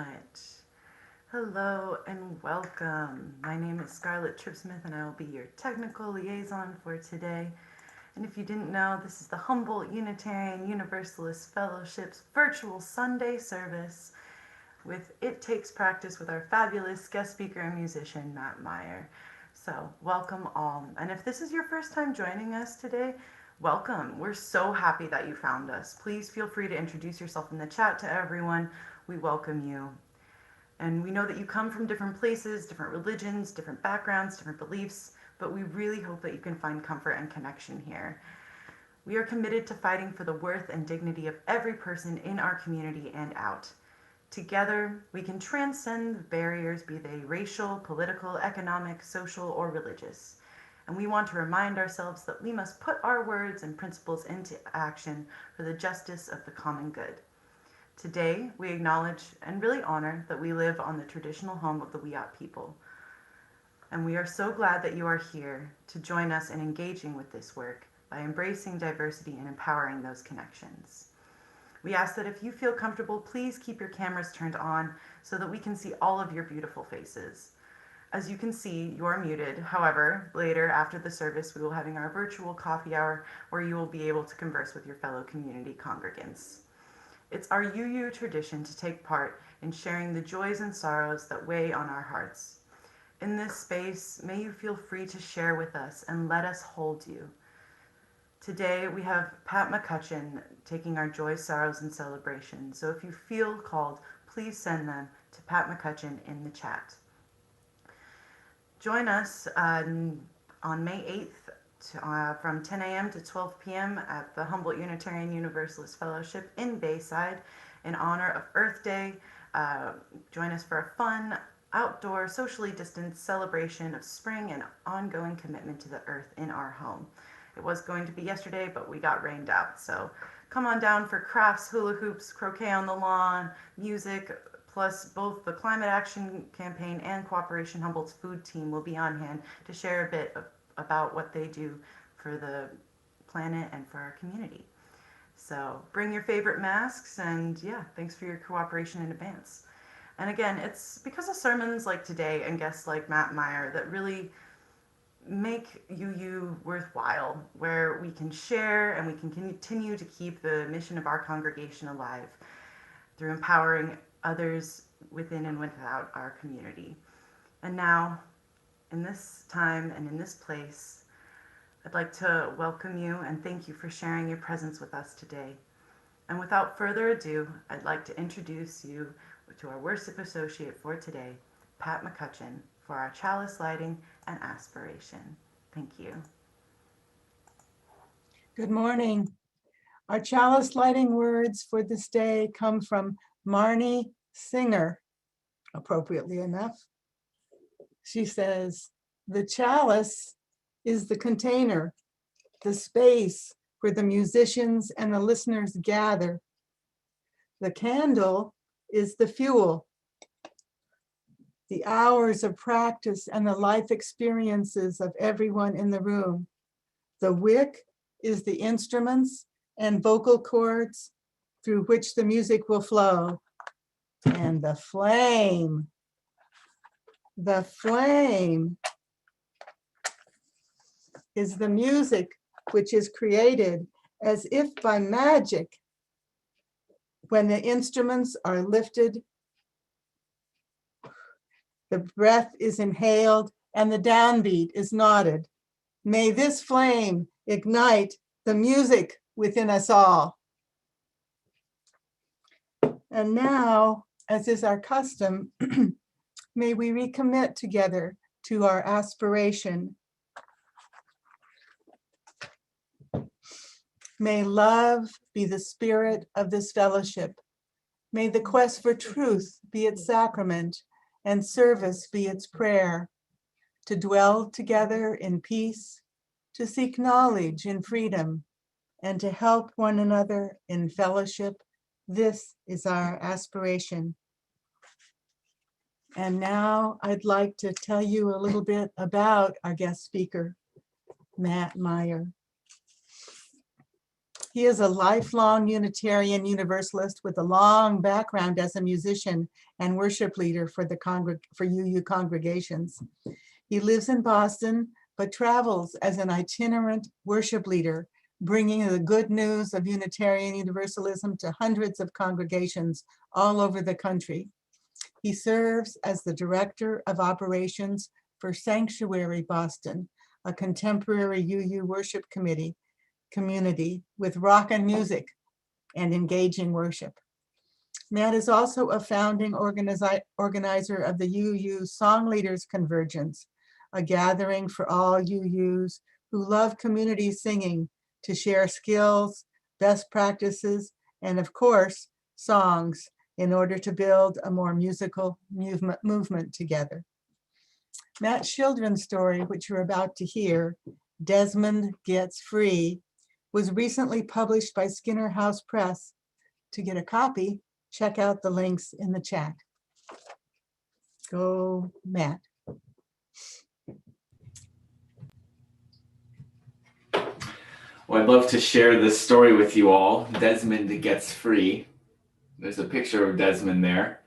right. Hello and welcome. My name is Scarlett Trippsmith and I will be your technical liaison for today. And if you didn't know, this is the Humboldt Unitarian Universalist Fellowship's virtual Sunday service with It Takes Practice with our fabulous guest speaker and musician, Matt Meyer. So, welcome all. And if this is your first time joining us today, welcome. We're so happy that you found us. Please feel free to introduce yourself in the chat to everyone. We welcome you. And we know that you come from different places, different religions, different backgrounds, different beliefs, but we really hope that you can find comfort and connection here. We are committed to fighting for the worth and dignity of every person in our community and out. Together, we can transcend barriers, be they racial, political, economic, social, or religious. And we want to remind ourselves that we must put our words and principles into action for the justice of the common good. Today, we acknowledge and really honor that we live on the traditional home of the Wiyot people. And we are so glad that you are here to join us in engaging with this work by embracing diversity and empowering those connections. We ask that if you feel comfortable, please keep your cameras turned on so that we can see all of your beautiful faces. As you can see, you are muted. However, later after the service, we will be having our virtual coffee hour where you will be able to converse with your fellow community congregants. It's our UU tradition to take part in sharing the joys and sorrows that weigh on our hearts. In this space, may you feel free to share with us and let us hold you. Today, we have Pat McCutcheon taking our joys, sorrows, and celebrations. So if you feel called, please send them to Pat McCutcheon in the chat. Join us on May 8th from 10 a.m. to 12 p.m. at the Humboldt Unitarian Universalist Fellowship in Bayside in honor of Earth Day. Join us for a fun, outdoor, socially distanced celebration of spring and ongoing commitment to the earth in our home. It was going to be yesterday, but we got rained out. So come on down for crafts, hula hoops, croquet on the lawn, music, plus both the Climate Action Campaign and Cooperation Humboldt's food team will be on hand to share a bit about what they do for the planet and for our community. So bring your favorite masks, and yeah, thanks for your cooperation in advance. And again, it's because of sermons like today and guests like Matt Meyer that really make UU worthwhile, where we can share and we can continue to keep the mission of our congregation alive through empowering others within and without our community. And now, in this time and in this place, I'd like to welcome you and thank you for sharing your presence with us today. And without further ado, I'd like to introduce you to our worship associate for today, Pat McCutcheon, for our Chalice lighting and Aspiration. Thank you. Good morning. Our chalice lighting words for this day come from Marnie Singer, appropriately enough. She says, "The chalice is the container, the space where the musicians and the listeners gather. The candle is the fuel, the hours of practice and the life experiences of everyone in the room. The wick is the instruments and vocal cords through which the music will flow. And the flame is the music which is created as if by magic when the instruments are lifted, the breath is inhaled, and the downbeat is nodded. May this flame ignite the music within us all." And now, as is our custom, may we recommit together to our aspiration. May love be the spirit of this fellowship. May the quest for truth be its sacrament and service be its prayer. To dwell together in peace, to seek knowledge in freedom, and to help one another in fellowship. This is our aspiration. And now I'd like to tell you a little bit about our guest speaker, Matt Meyer. He is a lifelong Unitarian Universalist with a long background as a musician and worship leader for UU congregations. He lives in Boston, but travels as an itinerant worship leader, bringing the good news of Unitarian Universalism to hundreds of congregations all over the country. He serves as the Director of Operations for Sanctuary Boston, a contemporary UU worship community with rock and music and engaging worship. Matt is also a founding organizer of the UU Song Leaders Convergence, a gathering for all UUs who love community singing to share skills, best practices, and of course, songs in order to build a more musical movement together. Matt's children's story, which you're about to hear, Desmond Gets Free, was recently published by Skinner House Press. To get a copy, check out the links in the chat. Go, Matt. Well, I'd love to share this story with you all. Desmond Gets Free. There's a picture of Desmond there.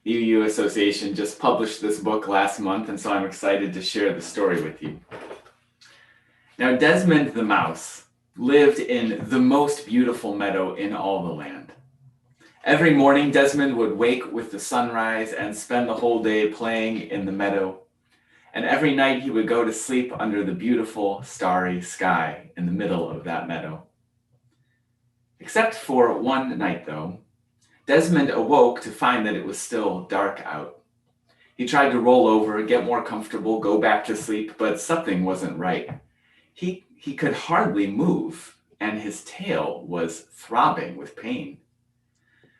The UU Association just published this book last month, and so I'm excited to share the story with you. Now, Desmond the mouse lived in the most beautiful meadow in all the land. Every morning, Desmond would wake with the sunrise and spend the whole day playing in the meadow. And every night he would go to sleep under the beautiful starry sky in the middle of that meadow. Except for one night, though, Desmond awoke to find that it was still dark out. He tried to roll over, get more comfortable, go back to sleep, but something wasn't right. He could hardly move, and his tail was throbbing with pain.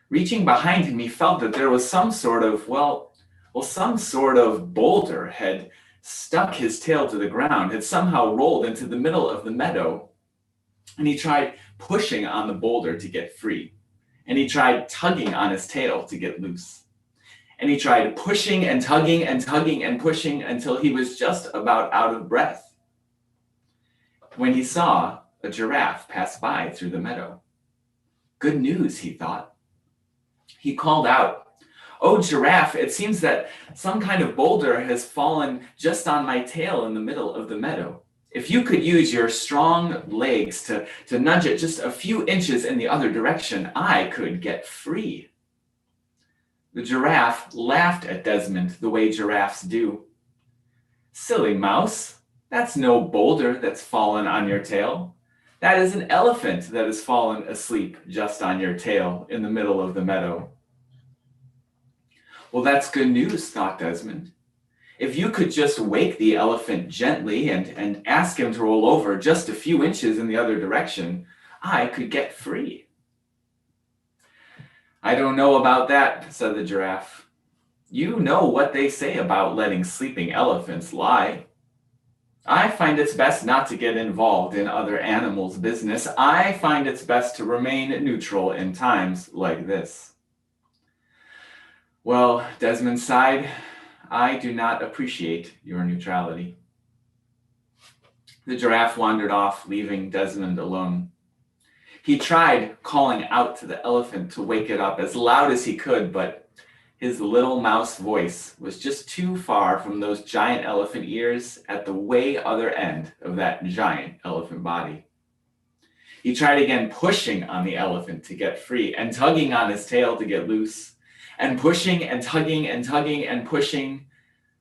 Reaching behind him, he felt that there was some sort of boulder had stuck his tail to the ground, had somehow rolled into the middle of the meadow. And he tried pushing on the boulder to get free. And he tried tugging on his tail to get loose. And he tried pushing and tugging and tugging and pushing until he was just about out of breath, when he saw a giraffe pass by through the meadow. Good news, he thought. He called out, "Oh, giraffe, it seems that some kind of boulder has fallen just on my tail in the middle of the meadow. If you could use your strong legs to nudge it just a few inches in the other direction, I could get free." The giraffe laughed at Desmond the way giraffes do. "Silly mouse, that's no boulder that's fallen on your tail. That is an elephant that has fallen asleep just on your tail in the middle of the meadow." Well, that's good news, thought Desmond. If you could just wake the elephant gently and ask him to roll over just a few inches in the other direction, I could get free. "I don't know about that," said the giraffe. "You know what they say about letting sleeping elephants lie. I find it's best not to get involved in other animals' business. I find it's best to remain neutral in times like this." Well, Desmond sighed, "I do not appreciate your neutrality." The giraffe wandered off, leaving Desmond alone. He tried calling out to the elephant to wake it up as loud as he could, but his little mouse voice was just too far from those giant elephant ears at the way other end of that giant elephant body. He tried again, pushing on the elephant to get free and tugging on his tail to get loose, and pushing and tugging and tugging and pushing,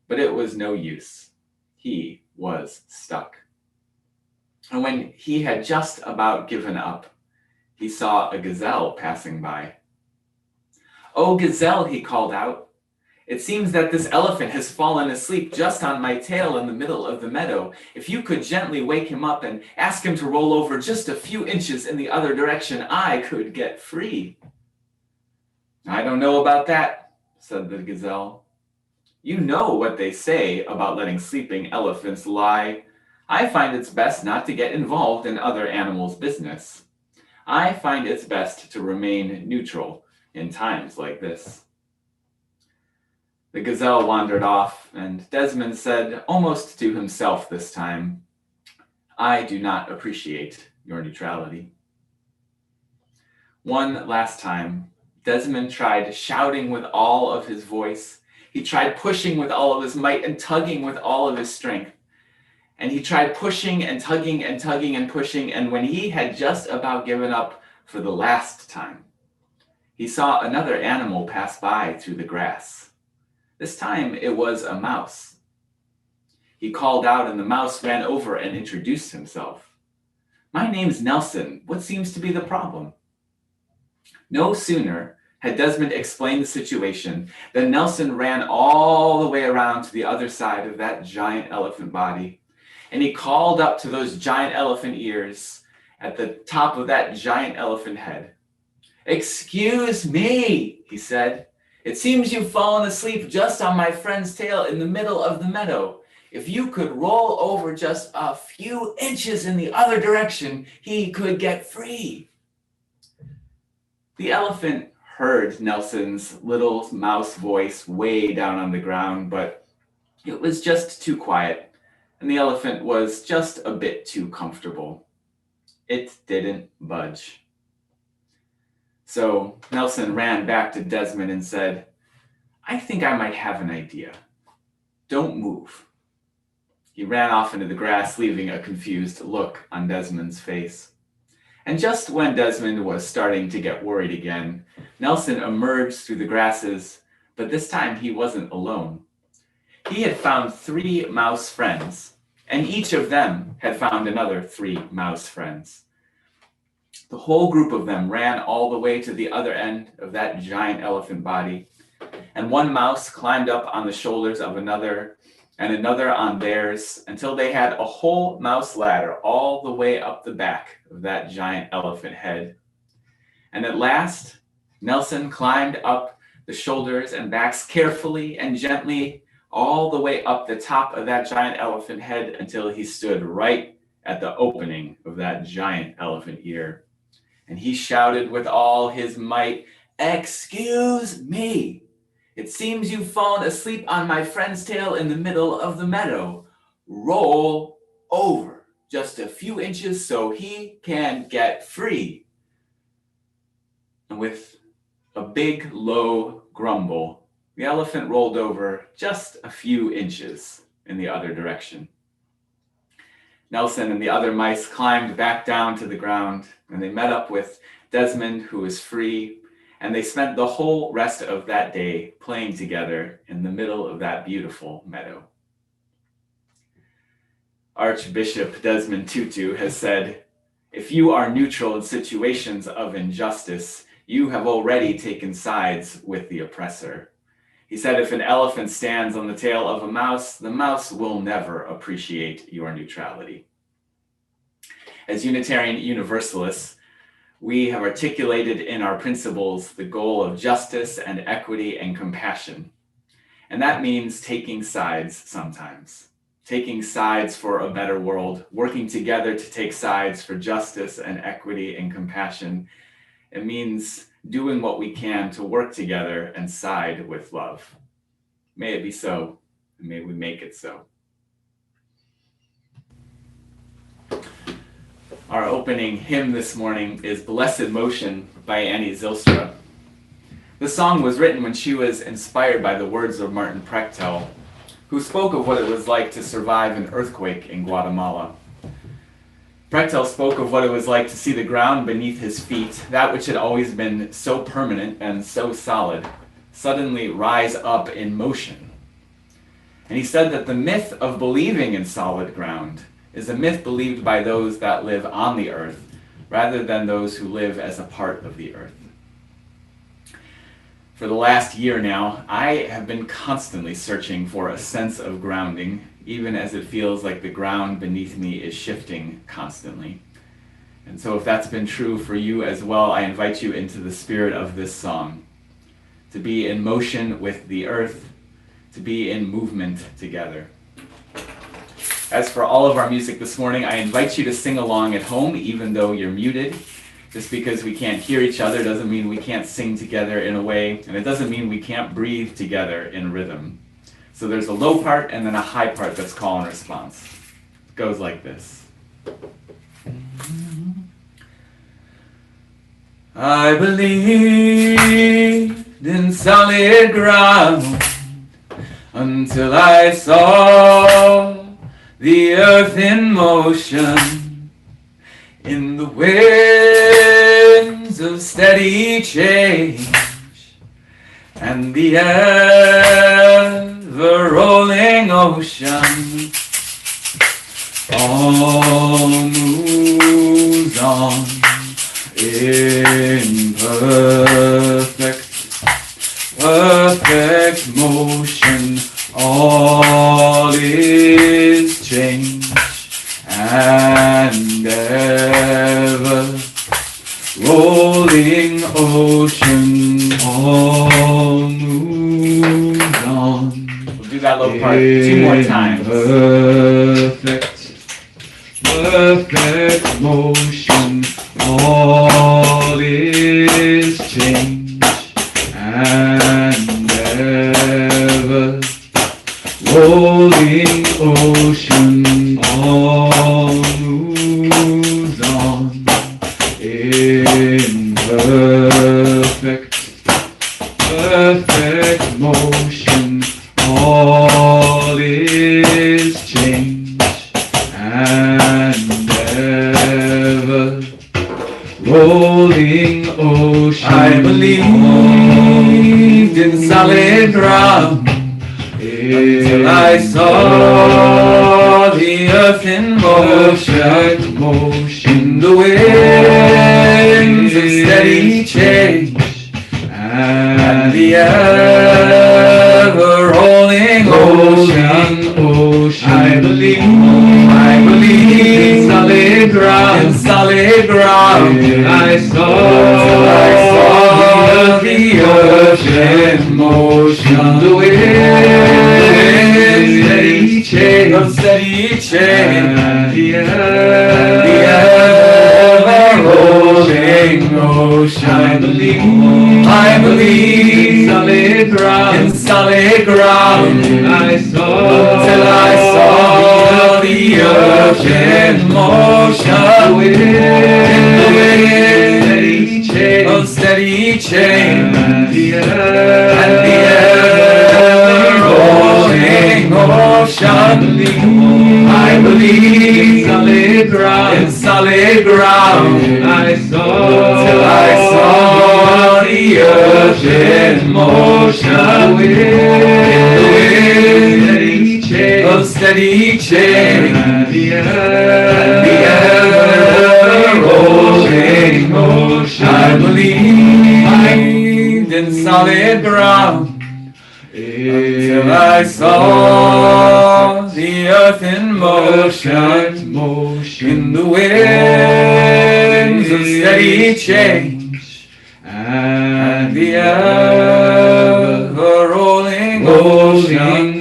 but it was no use. He was stuck. And when he had just about given up, he saw a gazelle passing by. "Oh, gazelle," he called out, "it seems that this elephant has fallen asleep just on my tail in the middle of the meadow. If you could gently wake him up and ask him to roll over just a few inches in the other direction, I could get free." "I don't know about that," said the gazelle. "You know what they say about letting sleeping elephants lie. I find it's best not to get involved in other animals' business. I find it's best to remain neutral in times like this." The gazelle wandered off, and Desmond said, almost to himself this time, "I do not appreciate your neutrality." One last time, Desmond tried shouting with all of his voice. He tried pushing with all of his might and tugging with all of his strength. And he tried pushing and tugging and tugging and pushing. And when he had just about given up for the last time, he saw another animal pass by through the grass. This time it was a mouse. He called out and the mouse ran over and introduced himself. "My name's Nelson. What seems to be the problem?" No sooner had Desmond explained the situation than Nelson ran all the way around to the other side of that giant elephant body. And he called up to those giant elephant ears at the top of that giant elephant head. "Excuse me," he said. "It seems you've fallen asleep just on my friend's tail in the middle of the meadow. If you could roll over just a few inches in the other direction, he could get free." The elephant heard Nelson's little mouse voice way down on the ground, but it was just too quiet, and the elephant was just a bit too comfortable. It didn't budge. So Nelson ran back to Desmond and said, "I think I might have an idea. Don't move." He ran off into the grass, leaving a confused look on Desmond's face. And just when Desmond was starting to get worried again, Nelson emerged through the grasses, but this time he wasn't alone. He had found 3 mouse friends, and each of them had found another 3 mouse friends. The whole group of them ran all the way to the other end of that giant elephant body, and one mouse climbed up on the shoulders of another, and another on theirs, until they had a whole mouse ladder all the way up the back of that giant elephant head. And at last, Nelson climbed up the shoulders and backs carefully and gently all the way up the top of that giant elephant head until he stood right at the opening of that giant elephant ear. And he shouted with all his might, "Excuse me. It seems you've fallen asleep on my friend's tail in the middle of the meadow. Roll over just a few inches so he can get free." And with a big, low grumble, the elephant rolled over just a few inches in the other direction. Nelson and the other mice climbed back down to the ground, and they met up with Desmond, who was free, and they spent the whole rest of that day playing together in the middle of that beautiful meadow. Archbishop Desmond Tutu has said, "If you are neutral in situations of injustice, you have already taken sides with the oppressor." He said, "If an elephant stands on the tail of a mouse, the mouse will never appreciate your neutrality." As Unitarian Universalists, we have articulated in our principles the goal of justice and equity and compassion. And that means taking sides sometimes. Taking sides for a better world, working together to take sides for justice and equity and compassion. It means doing what we can to work together and side with love. May it be so, and may we make it so. Our opening hymn this morning is "Blessed Motion" by Annie Zylstra. The song was written when she was inspired by the words of Martin Prechtel, who spoke of what it was like to survive an earthquake in Guatemala. Prechtel spoke of what it was like to see the ground beneath his feet, that which had always been so permanent and so solid, suddenly rise up in motion. And he said that the myth of believing in solid ground is a myth believed by those that live on the earth, rather than those who live as a part of the earth. For the last year now, I have been constantly searching for a sense of grounding, even as it feels like the ground beneath me is shifting constantly. And so if that's been true for you as well, I invite you into the spirit of this song, to be in motion with the earth, to be in movement together. As for all of our music this morning, I invite you to sing along at home, even though you're muted. Just because we can't hear each other doesn't mean we can't sing together in a way, and it doesn't mean we can't breathe together in rhythm. So there's a low part and then a high part that's call and response. It goes like this. I believed in solid ground until I saw the earth in motion, in the winds of steady change, and the ever-rolling ocean. All moves on in perfect motion. All is change and ever rolling ocean. All moves on. We'll do that little part 2 more times. Perfect motion. All is change and ever rolling ocean. All moves on in perfect motion. All is change and ever rolling ocean. I believed in solid ground until I saw the earth in motion, in the winds of steady change, and the ever rolling ocean. I believe in solid ground. I saw the earth in motion, the winds steady change, and the ever rolling ocean. I believe in solid ground. I saw till I saw the earth in motion, in the wind steady change, and the ever rolling ocean. I believe in solid ground. I saw till I saw the earth in motion, in the wind steady change, and the ever rolling ocean. I believed in solid ground until I saw the earth in motion, in the winds of steady change, and the ever rolling ocean.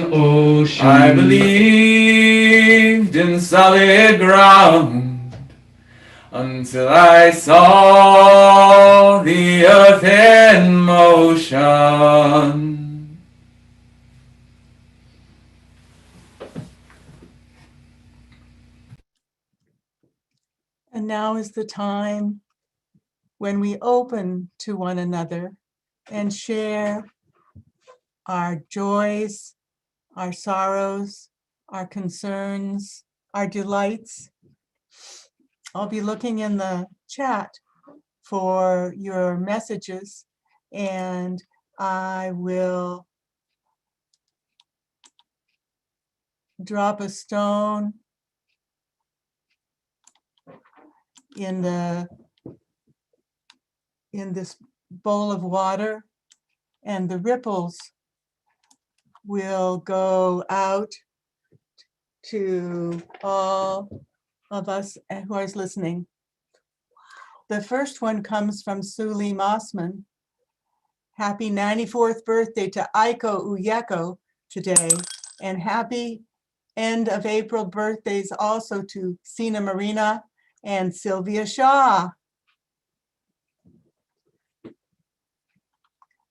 I believed in solid ground until I saw the earth in motion. And now is the time when we open to one another and share our joys, our sorrows, our concerns, our delights. I'll be looking in the chat for your messages, and I will drop a stone in this bowl of water, and the ripples will go out to all of us who are listening. The first one comes from Suli Mossman. Happy 94th birthday to Aiko Uyeko today, and happy end of April birthdays also to Sina Marina and Sylvia Shaw.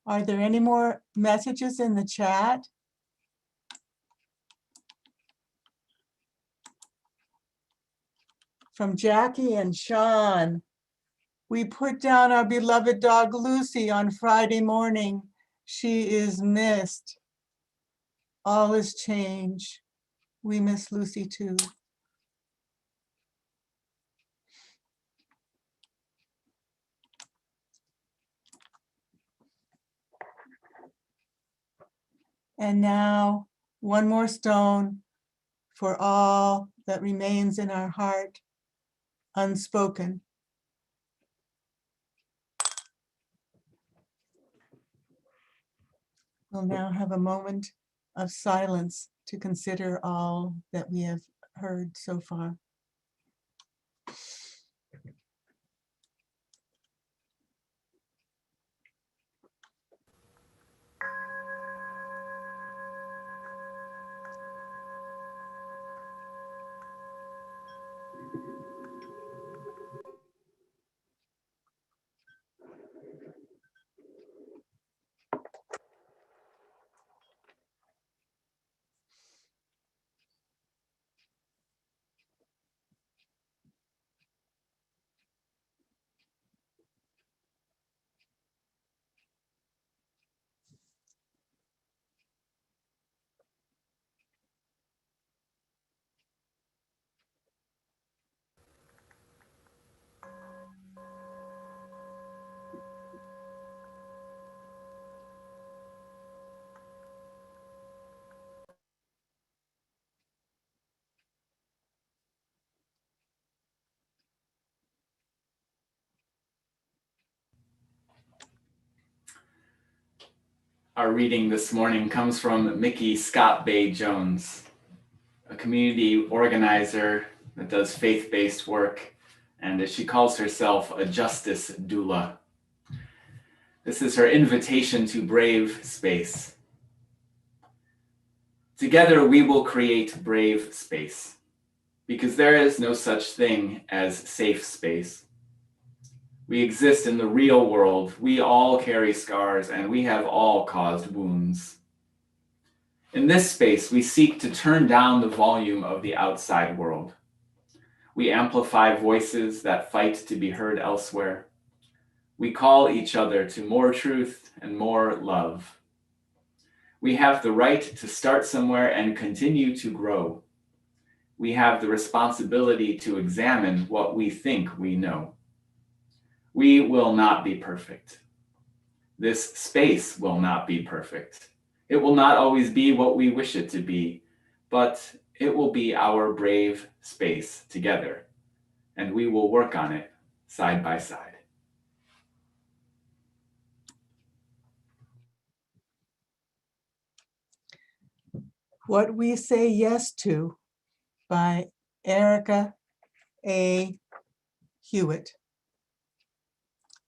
Are there any more messages in the chat? From Jackie and Sean. We put down our beloved dog Lucy on Friday morning. She is missed. All is change. We miss Lucy too. And now, one more stone for all that remains in our heart, unspoken. We'll now have a moment of silence to consider all that we have heard so far. Our reading this morning comes from Mickey Scott Bay Jones, a community organizer that does faith-based work, and as she calls herself, a justice doula. This is her invitation to brave space. Together we will create brave space, because there is no such thing as safe space. We exist in the real world. We all carry scars, and we have all caused wounds. In this space, we seek to turn down the volume of the outside world. We amplify voices that fight to be heard elsewhere. We call each other to more truth and more love. We have the right to start somewhere and continue to grow. We have the responsibility to examine what we think we know. We will not be perfect. This space will not be perfect. It will not always be what we wish it to be, but it will be our brave space together, and we will work on it side by side. What We Say Yes To by Erica A. Hewitt.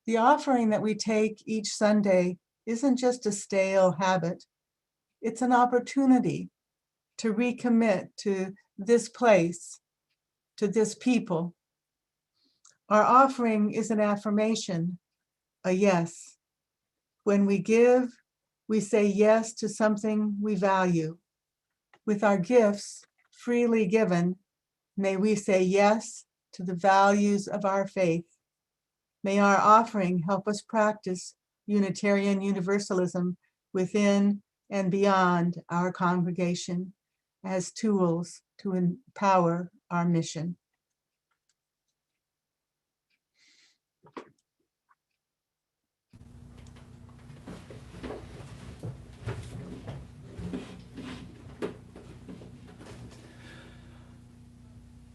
The offering that we take each Sunday isn't just a stale habit. It's an opportunity to recommit to this place, to this people. Our offering is an affirmation, a yes. When we give, we say yes to something we value. With our gifts freely given, may we say yes to the values of our faith. May our offering help us practice Unitarian Universalism within and beyond our congregation as tools to empower our mission.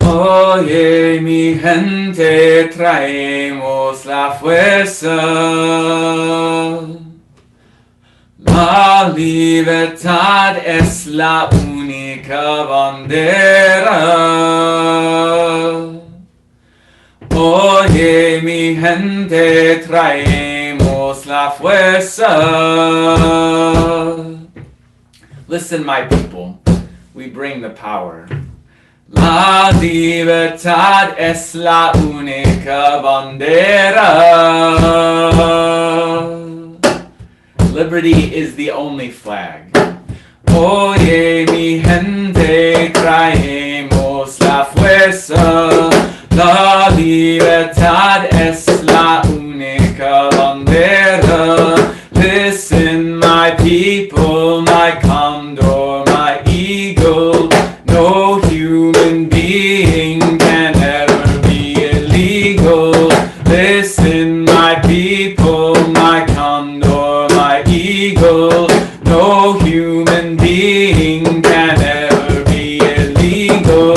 Oye, mi gente, traemos la fuerza. La libertad es la única bandera. Oye, mi gente, traemos la fuerza. Listen, my people, we bring the power. La libertad es la única bandera. Liberty is the only flag. Oye, mi gente, traemos la fuerza. La libertad es la human being can ever be illegal. Listen, my people, my condor, my eagle. No human being can ever be illegal.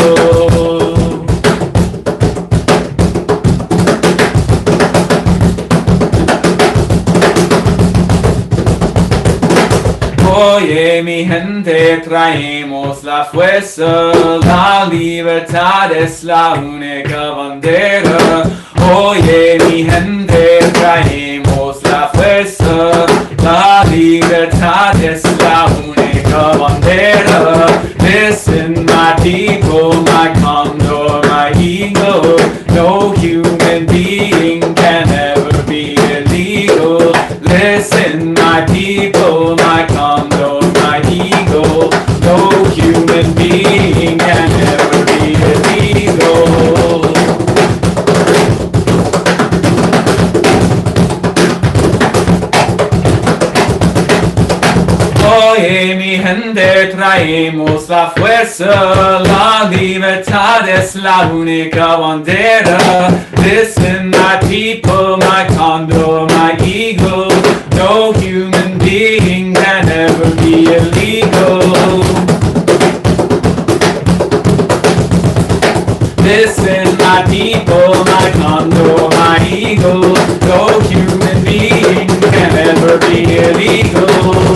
Oye, mi gente, traemos la fuerza, la libertad es la única bandera. Oye, mi gente, traemos la fuerza, la libertad es la única bandera. Listen, my people, my condor, my eagle. No human being can ever be illegal. Listen, my people, my condor, my eagle. No human being can ever be illegal. Oye, mi gente, traemos la fuerza, la libertad es la única bandera. Listen, my people, my condor, my eagle. No human being can ever be illegal. Listen, my people, my condor, my eagle. No human being can ever be illegal.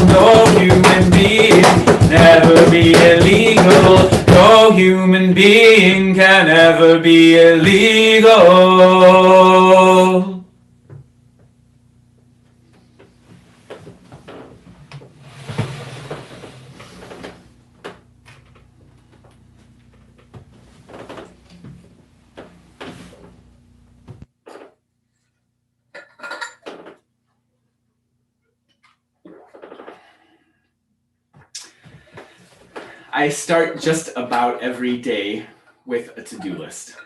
No human being never be illegal. No human being can ever be illegal. I start just about every day with a to-do list.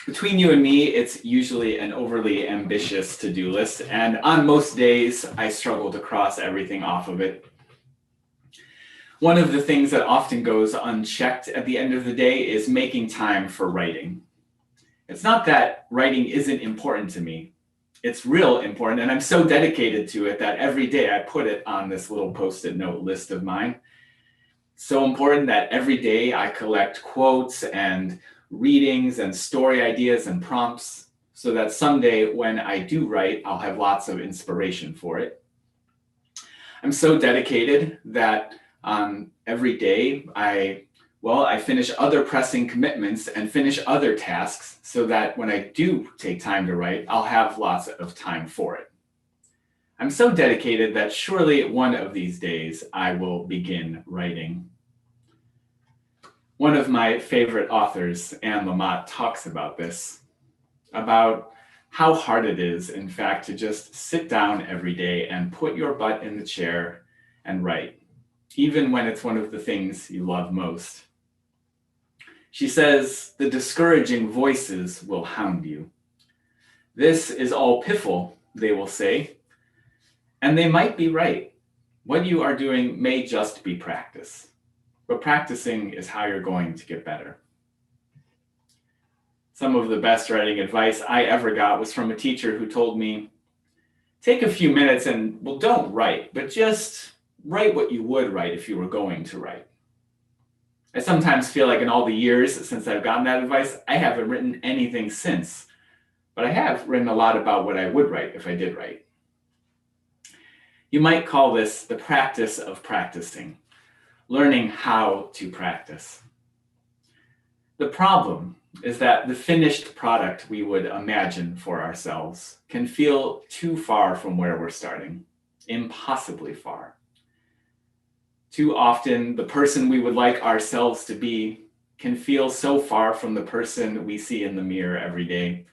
Between you and me, it's usually an overly ambitious to-do list, and on most days, I struggle to cross everything off of it. One of the things that often goes unchecked at the end of the day is making time for writing. It's not that writing isn't important to me. It's real important, and I'm so dedicated to it that every day I put it on this little Post-it note list of mine. So important that every day I collect quotes and readings and story ideas and prompts so that someday when I do write, I'll have lots of inspiration for it. I'm so dedicated that every day I finish other pressing commitments and finish other tasks so that when I do take time to write, I'll have lots of time for it. I'm so dedicated that surely one of these days I will begin writing. One of my favorite authors, Anne Lamott, talks about this, about how hard it is, in fact, to just sit down every day and put your butt in the chair and write, even when it's one of the things you love most. She says, the discouraging voices will hound you. This is all piffle, they will say. And they might be right. What you are doing may just be practice, but practicing is how you're going to get better. Some of the best writing advice I ever got was from a teacher who told me, take a few minutes and, well, don't write, but just write what you would write if you were going to write. I sometimes feel like in all the years since I've gotten that advice, I haven't written anything since, but I have written a lot about what I would write if I did write. You might call this the practice of practicing, learning how to practice. The problem is that the finished product we would imagine for ourselves can feel too far from where we're starting, impossibly far. Too often, the person we would like ourselves to be can feel so far from the person we see in the mirror every day.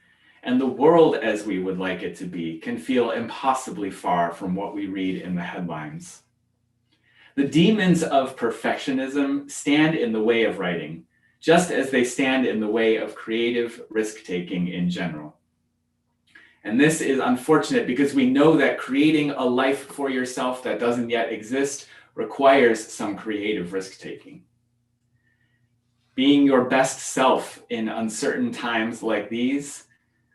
And the world as we would like it to be can feel impossibly far from what we read in the headlines. The demons of perfectionism stand in the way of writing, just as they stand in the way of creative risk-taking in general. And this is unfortunate because we know that creating a life for yourself that doesn't yet exist requires some creative risk-taking. Being your best self in uncertain times like these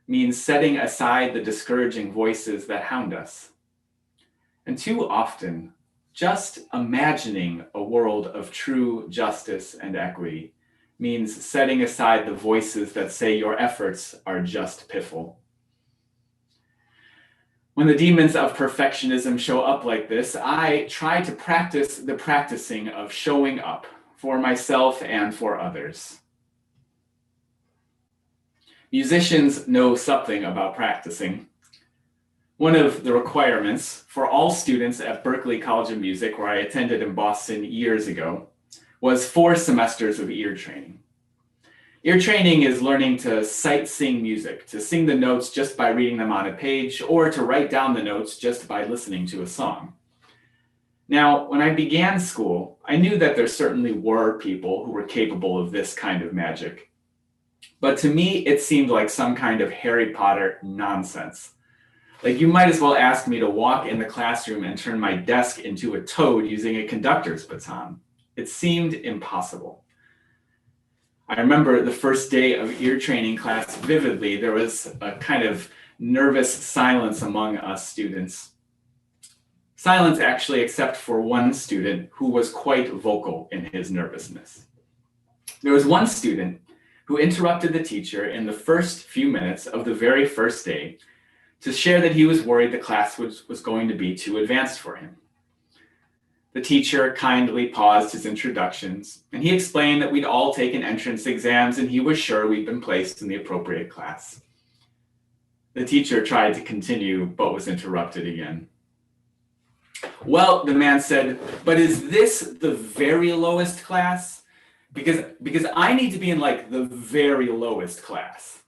means setting aside the discouraging voices that hound us. And too often, just imagining a world of true justice and equity means setting aside the voices that say your efforts are just piffle. When the demons of perfectionism show up like this, I try to practice the practicing of showing up for myself and for others. Musicians know something about practicing. One of the requirements for all students at Berklee College of Music, where I attended in Boston years ago, was 4 semesters of ear training. Ear training is learning to sight sing music, to sing the notes just by reading them on a page, or to write down the notes just by listening to a song. Now, when I began school, I knew that there certainly were people who were capable of this kind of magic. But to me, it seemed like some kind of Harry Potter nonsense. Like, you might as well ask me to walk in the classroom and turn my desk into a toad using a conductor's baton. It seemed impossible. I remember the first day of ear training class vividly. There was a kind of nervous silence among us students. Silence, actually, except for one student who was quite vocal in his nervousness. There was one student who interrupted the teacher in the first few minutes of the very first day to share that he was worried the class was going to be too advanced for him. The teacher kindly paused his introductions, and he explained that we'd all taken entrance exams and he was sure we'd been placed in the appropriate class. The teacher tried to continue, but was interrupted again. Well, the man said, but is this the very lowest class? Because I need to be in like the very lowest class.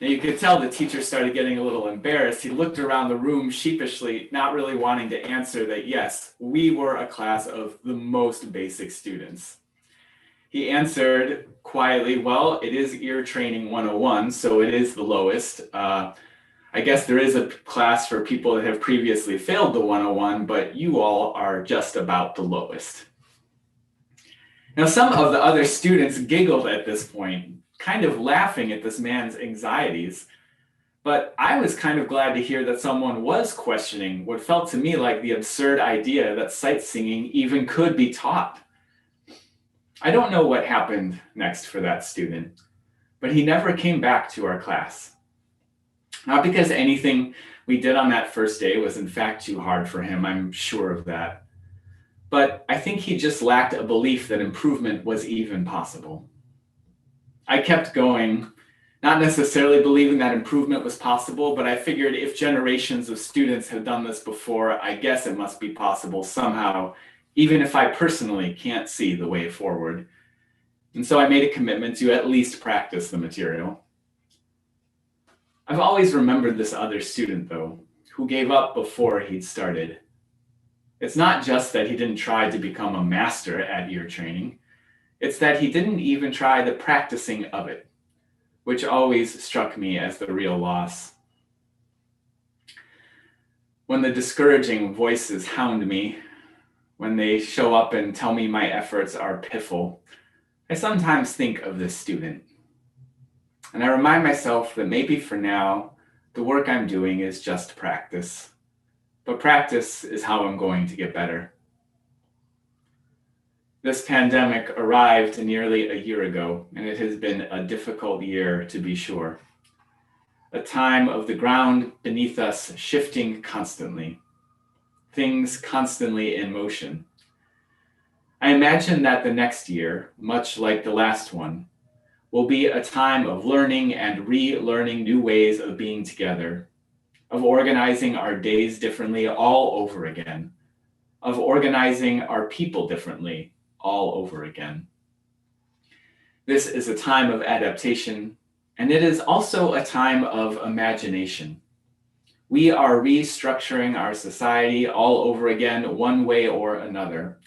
Now you could tell the teacher started getting a little embarrassed. He looked around the room sheepishly, not really wanting to answer that, yes, we were a class of the most basic students. He answered quietly, well, it is ear training 101, so it is the lowest. I guess there is a class for people that have previously failed the 101, but you all are just about the lowest. Now, some of the other students giggled at this point, kind of laughing at this man's anxieties, but I was kind of glad to hear that someone was questioning what felt to me like the absurd idea that sight singing even could be taught. I don't know what happened next for that student, but he never came back to our class. Not because anything we did on that first day was in fact too hard for him, I'm sure of that. But I think he just lacked a belief that improvement was even possible. I kept going, not necessarily believing that improvement was possible, but I figured if generations of students have done this before, I guess it must be possible somehow, even if I personally can't see the way forward. And so I made a commitment to at least practice the material. I've always remembered this other student, though, who gave up before he'd started. It's not just that he didn't try to become a master at ear training. It's that he didn't even try the practicing of it, which always struck me as the real loss. When the discouraging voices hound me, when they show up and tell me my efforts are piffle, I sometimes think of this student. And I remind myself that maybe for now, the work I'm doing is just practice. But practice is how I'm going to get better. This pandemic arrived nearly a year ago, and it has been a difficult year to be sure. A time of the ground beneath us shifting constantly, things constantly in motion. I imagine that the next year, much like the last one, will be a time of learning and relearning new ways of being together, of organizing our days differently all over again, of organizing our people differently all over again. This is a time of adaptation, and it is also a time of imagination. We are restructuring our society all over again, one way or another.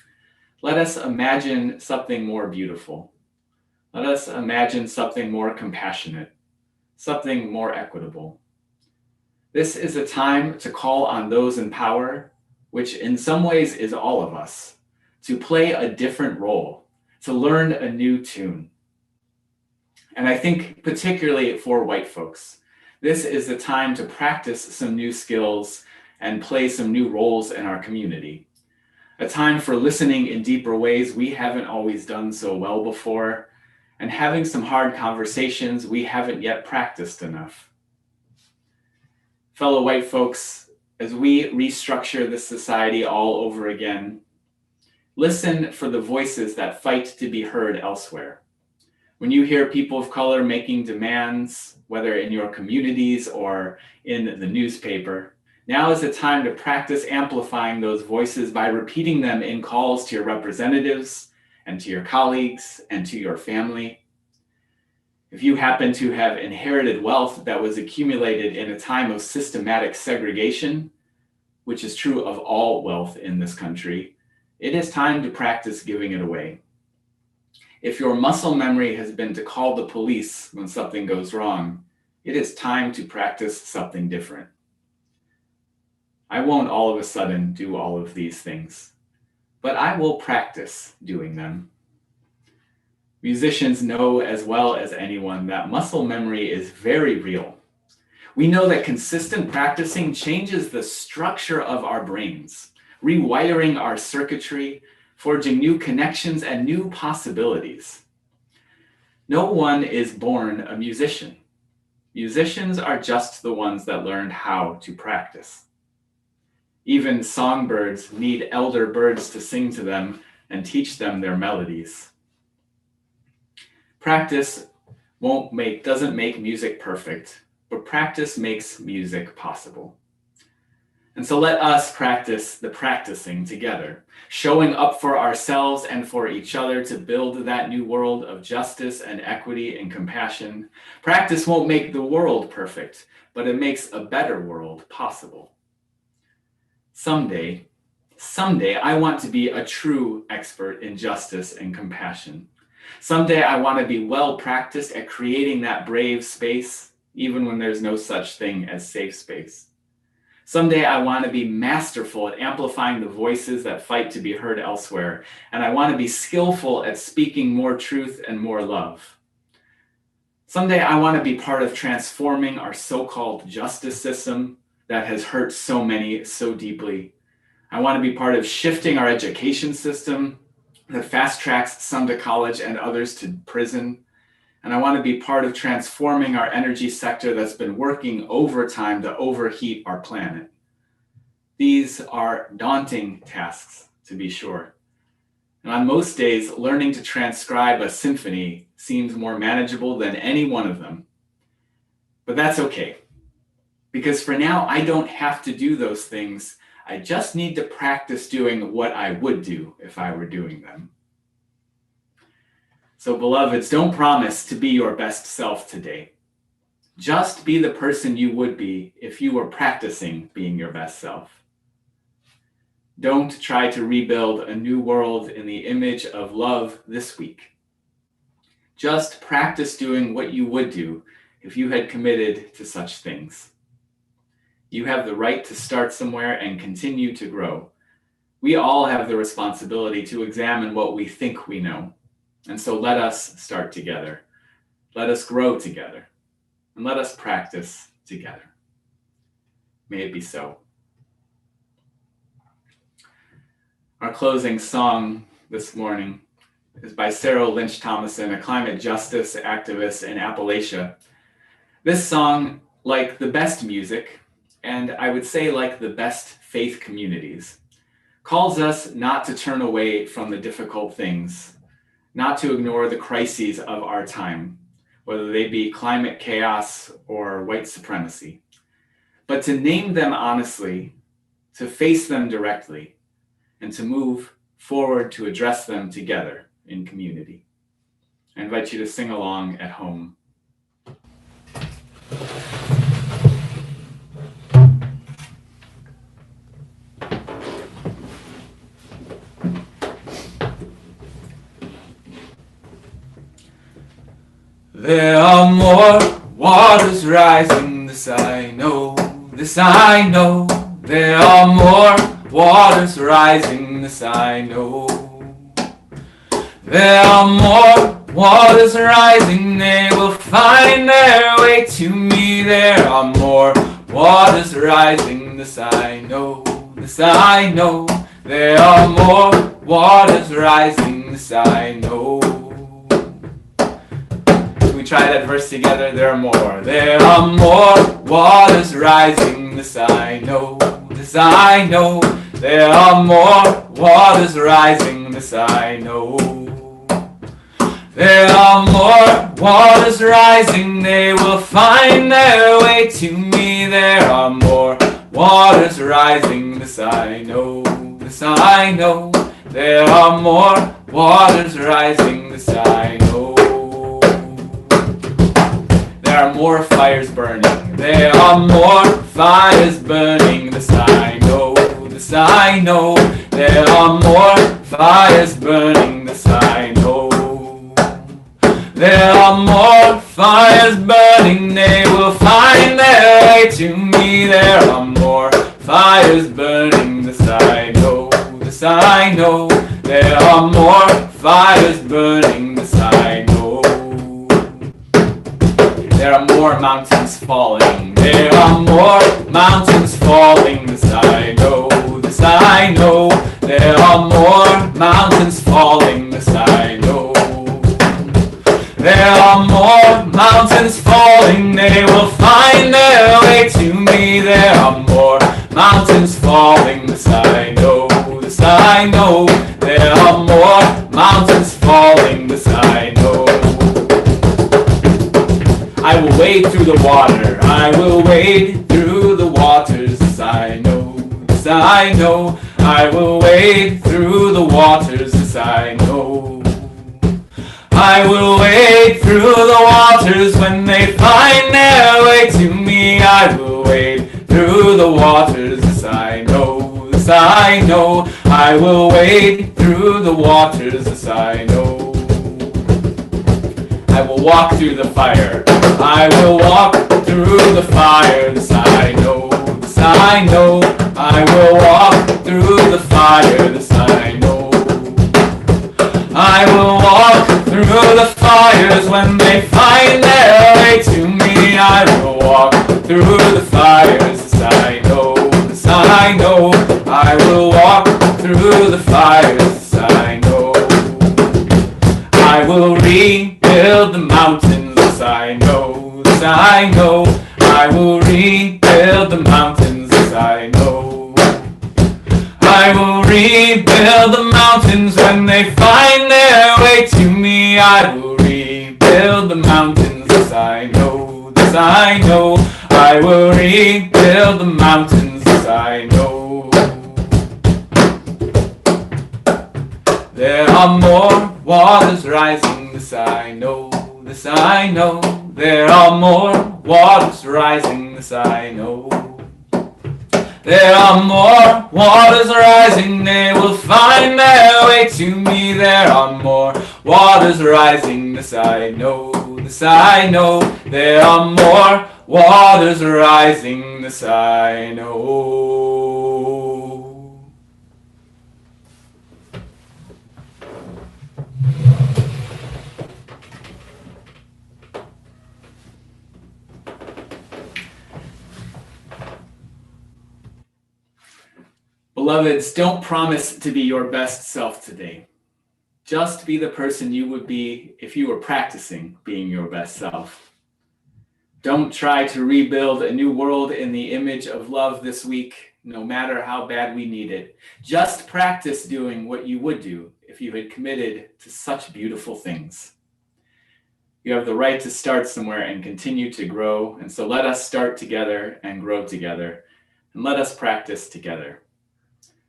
Let us imagine something more beautiful. Let us imagine something more compassionate, something more equitable. This is a time to call on those in power, which in some ways is all of us, to play a different role, to learn a new tune. And I think particularly for white folks, this is the time to practice some new skills and play some new roles in our community. A time for listening in deeper ways we haven't always done so well before, and having some hard conversations we haven't yet practiced enough. Fellow white folks, as we restructure this society all over again, listen for the voices that fight to be heard elsewhere. When you hear people of color making demands, whether in your communities or in the newspaper, now is the time to practice amplifying those voices by repeating them in calls to your representatives and to your colleagues and to your family. If you happen to have inherited wealth that was accumulated in a time of systematic segregation, which is true of all wealth in this country, it is time to practice giving it away. If your muscle memory has been to call the police when something goes wrong, it is time to practice something different. I won't all of a sudden do all of these things, but I will practice doing them. Musicians know as well as anyone that muscle memory is very real. We know that consistent practicing changes the structure of our brains, rewiring our circuitry, forging new connections and new possibilities. No one is born a musician. Musicians are just the ones that learned how to practice. Even songbirds need elder birds to sing to them and teach them their melodies. Practice doesn't make music perfect, but practice makes music possible. And so let us practice the practicing together, showing up for ourselves and for each other to build that new world of justice and equity and compassion. Practice won't make the world perfect, but it makes a better world possible. Someday, I want to be a true expert in justice and compassion. Someday I want to be well practiced at creating that brave space, even when there's no such thing as safe space. Someday I want to be masterful at amplifying the voices that fight to be heard elsewhere, and I want to be skillful at speaking more truth and more love. Someday I want to be part of transforming our so-called justice system that has hurt so many so deeply. I want to be part of shifting our education system that fast tracks some to college and others to prison. And I want to be part of transforming our energy sector that's been working overtime to overheat our planet. These are daunting tasks, to be sure. And on most days, learning to transcribe a symphony seems more manageable than any one of them. But that's okay, because for now, I don't have to do those things. I just need to practice doing what I would do if I were doing them. So beloveds, don't promise to be your best self today. Just be the person you would be if you were practicing being your best self. Don't try to rebuild a new world in the image of love this week. Just practice doing what you would do if you had committed to such things. You have the right to start somewhere and continue to grow. We all have the responsibility to examine what we think we know. And so let us start together. Let us grow together. And let us practice together. May it be so. Our closing song this morning is by Sarah Lynch Thomason, a climate justice activist in Appalachia. This song, like the best music, and I would say like the best faith communities, calls us not to turn away from the difficult things, not to ignore the crises of our time, whether they be climate chaos or white supremacy, but to name them honestly, to face them directly, and to move forward to address them together in community. I invite you to sing along at home. There are more waters rising, this I know, this I know. There are more waters rising, this I know. There are more waters rising, they will find their way to me. There are more waters rising, this I know, this I know. There are more waters rising, this I know. We try that verse together. There are more. There are more waters rising, this I know, this I know. There are more waters rising, this I know. There are more waters rising, they will find their way to me. There are more waters rising, this I know, this I know. There are more waters rising, this I know. There are more fires burning, there are more fires burning, this I know, this I know. There are more fires burning, this I know. There are more fires burning, they will find their way to me. There are more fires burning, this I know, this I know. There are more fires burning, this I know. There are more mountains falling, there are more mountains falling, this I know, this I know. There are more mountains falling, this I know. There are more mountains falling, they will find their way to me. There are more mountains falling, this I know, this I know. There are more mountains falling, this I know. I will wade through the water, I will wade through the waters, this I know, this I know. I will wade through the waters, this I know. I will wade through the waters when they find their way to me. I will wade through the waters, this I know, this I know. I will wade through the waters, this I know. I will walk through the fire, I will walk through the fire, this I know, this I know. I will walk through the fire, this I know. I will walk through the fires when they find their way to me. I will walk through the fires, this I know, this I know. I will walk through the fires, this I know. I will rebuild the mountains, this I know, this I know. I will rebuild the mountains, this I know. I will rebuild the mountains when they find their way to me. I will rebuild the mountains, this I know, this I know. I will rebuild the mountains, this I know. There are more waters rising, this I know, this I know. There are more waters rising, this I know. There are more waters rising, they will find their way to me. There are more waters rising, this I know, this I know. There are more waters rising, this I know. Beloveds, don't promise to be your best self today. Just be the person you would be if you were practicing being your best self. Don't try to rebuild a new world in the image of love this week, no matter how bad we need it. Just practice doing what you would do if you had committed to such beautiful things. You have the right to start somewhere and continue to grow, and so let us start together and grow together, and let us practice together.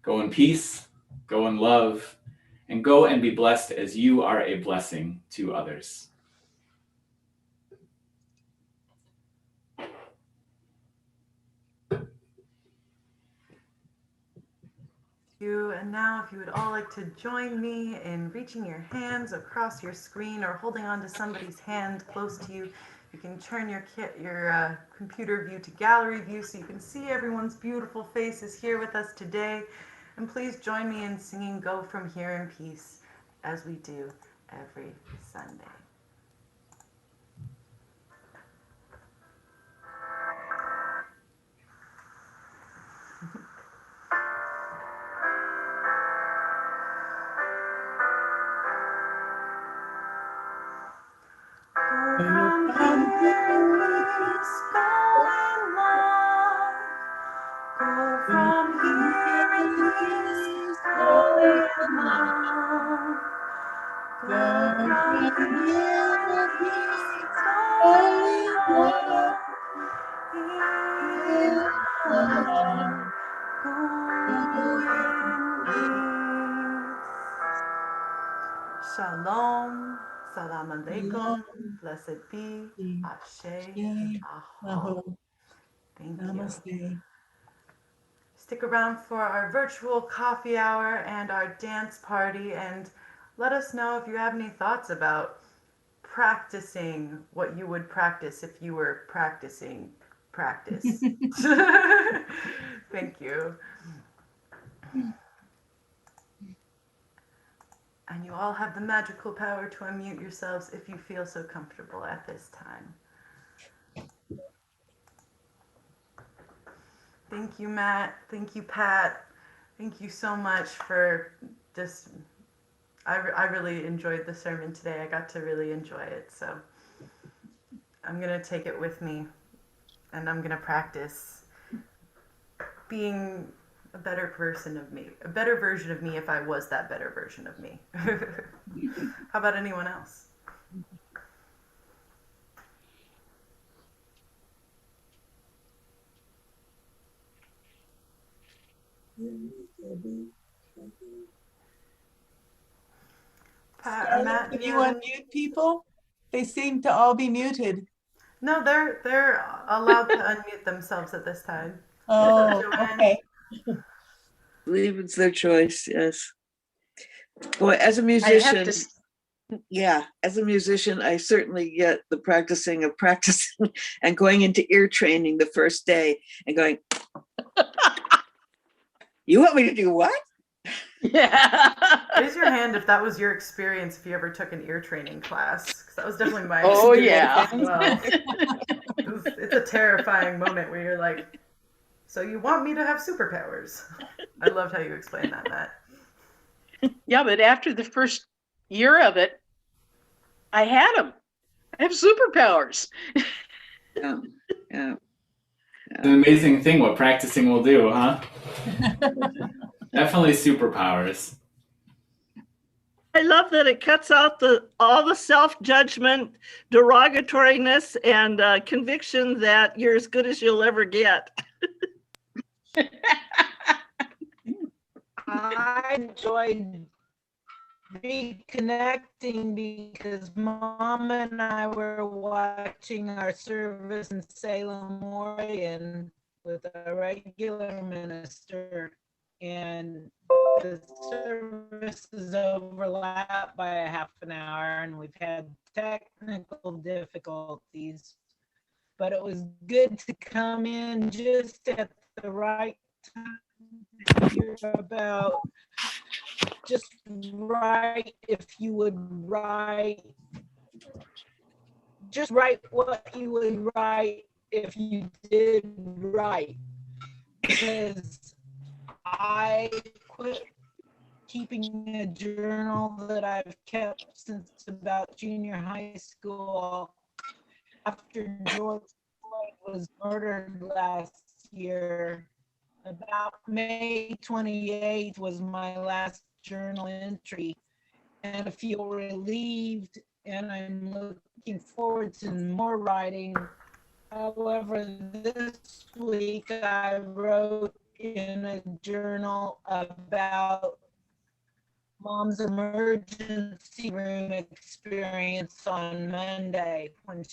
Go in peace, go in love, and go and be blessed as you are a blessing to others. And now if you would all like to join me in reaching your hands across your screen or holding on to somebody's hand close to you, you can turn your computer view to gallery view so you can see everyone's beautiful faces here with us today. And please join me in singing Go From Here in Peace as we do. every Sunday. From here he's going long. Go from here he's going long. Go from here he's going long. Shalom, salam alaikum, blessed be, ashe, aho. Thank you. Namaste. Stick around for our virtual coffee hour and our dance party, and let us know if you have any thoughts about practicing what you would practice if you were practicing practice. Thank you. And you all have the magical power to unmute yourselves if you feel so comfortable at this time. Thank you, Matt. Thank you, Pat. Thank you so much for just, I really enjoyed the sermon today. I got to really enjoy it. So I'm going to take it with me and I'm going to practice being a better version of me if I was that better version of me. How about anyone else? Pat or Matt, Can you unmute people? They seem to all be muted. No, they're allowed to unmute themselves at this time. Oh, okay. I believe it's their choice, yes. Boy, as a musician, as a musician, I certainly get the practicing of practicing and going into ear training the first day and going, you want me to do what? Yeah. Raise your hand if that was your experience, if you ever took an ear training class. 'Cause that was definitely my Oh, experience yeah. as well. It's a terrifying moment where you're like, so you want me to have superpowers? I loved how you explained that, Matt. Yeah, but after the first year of it, I had them. I have superpowers. Yeah. It's an amazing thing what practicing will do, huh? Definitely superpowers. I love that it cuts out all the self-judgment, derogatoriness, and conviction that you're as good as you'll ever get. I enjoyed reconnecting because Mom and I were watching our service in Salem, Oregon with a regular minister, and the services overlap by a half an hour, and we've had technical difficulties, but it was good to come in just at the right time to hear about just write if you would write, just write what you would write if you did write, because I quit keeping a journal that I've kept since about junior high school after George Floyd was murdered last year. About May 28th was my last journal entry, and I feel relieved, and I'm looking forward to more writing. However, this week I wrote in a journal about Mom's emergency room experience on Monday when